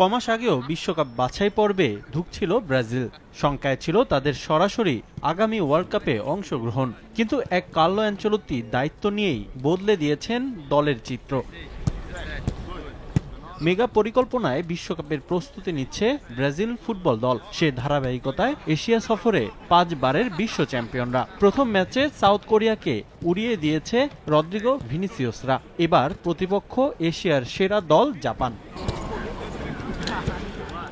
কমাস আগেও বিশ্বকাপ বাছাই পর্বে ঢুকছিল ব্রাজিল। শঙ্কায় ছিল তাদের সরাসরি আগামী ওয়ার্ল্ড কাপে অংশগ্রহণ, কিন্তু এক কার্লো অ্যানচেলোত্তি দায়িত্ব নিয়েই বদলে দিয়েছেন দলের চিত্র। মেগা পরিকল্পনায় বিশ্বকাপের প্রস্তুতি নিচ্ছে ব্রাজিল ফুটবল দল। সে ধারাবাহিকতায় এশিয়া সফরে 5 বারের বিশ্ব চ্যাম্পিয়নরা। প্রথম ম্যাচে সাউথ কোরিয়াকে উড়িয়ে দিয়েছে রদ্রিগো ভিনিসিয়াসরা। এবার প্রতিপক্ষ এশিয়ার সেরা দল জাপান।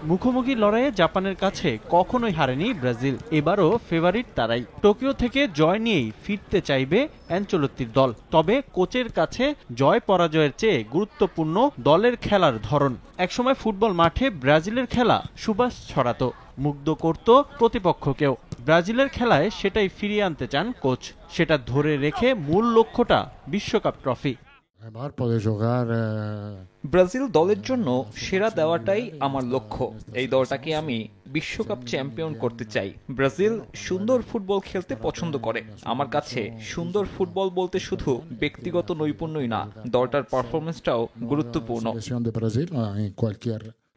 মুখোমুখি লড়াইয়ে জাপানের কাছে কখনোই হারেনি ব্রাজিল। এবারও ফেভারিট তারাই। টোকিও থেকে জয় নিয়েই ফিরতে চাইবে অ্যানচেলোত্তির দল। তবে কোচের কাছে জয় পরাজয়ের চেয়ে গুরুত্বপূর্ণ দলের খেলার ধরন। একসময় ফুটবল মাঠে ব্রাজিলের খেলা সুবাস ছড়াতো, মুগ্ধ করত প্রতিপক্ষকেও। ব্রাজিলের খেলায় সেটাই ফিরিয়ে আনতে চান কোচ। সেটা ধরে রেখে মূল লক্ষ্যটা বিশ্বকাপ ট্রফি। ব্রাজিল দলের জন্য সেরা দেওয়াটাই আমার লক্ষ্য। এই দলটাকে আমি বিশ্বকাপ চ্যাম্পিয়ন করতে চাই। ব্রাজিল সুন্দর ফুটবল খেলতে পছন্দ করে। আমার কাছে সুন্দর ফুটবল বলতে শুধু ব্যক্তিগত নৈপুণ্যই না, দলটার পারফরমেন্সটাও গুরুত্বপূর্ণ।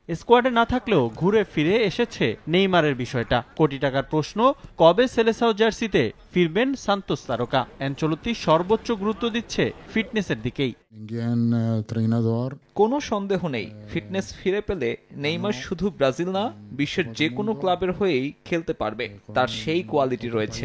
স্কোয়াডে না থাকলেও ঘুরে ফিরে এসেছে নেইমারের বিষয়টা। কোটি টাকার প্রশ্ন, কবে সেলেসাও জার্সিতে ফিরবেন সান্তোস তারকা? অ্যানচেলোত্তি সর্বোচ্চ গুরুত্ব দিচ্ছে ফিটনেসের দিকেই। কোনো সন্দেহ নেই, ফিটনেস ফিরে পেলে নেইমার শুধু ব্রাজিল না, বিশ্বের যে কোনো ক্লাবের হয়েই খেলতে পারবে। তার সেই কোয়ালিটি রয়েছে।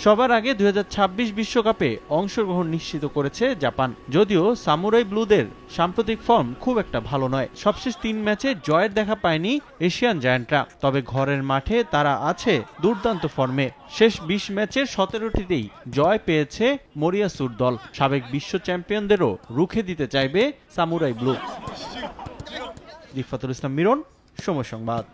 সবার আগে 2026 বিশ্বকাপে অংশগ্রহণ নিশ্চিত করেছে জাপান। যদিও সামুরাই ব্লুদের সাম্প্রতিক ফর্ম খুব একটা ভালো নয়। সবশেষ 3 ম্যাচে জয়ের দেখা পায়নি এশিয়ান জায়ান্টরা। তবে ঘরের মাঠে তারা আছে দুর্দান্ত ফর্মে। শেষ 20 ম্যাচের 17টিতেই জয় পেয়েছে মরিয়াসুর দল। সাবেক বিশ্ব চ্যাম্পিয়নদেরও রুখে দিতে চাইবে সামুরাই ব্লু। রিফাতুল ইসলাম মিরন, সময় সংবাদ।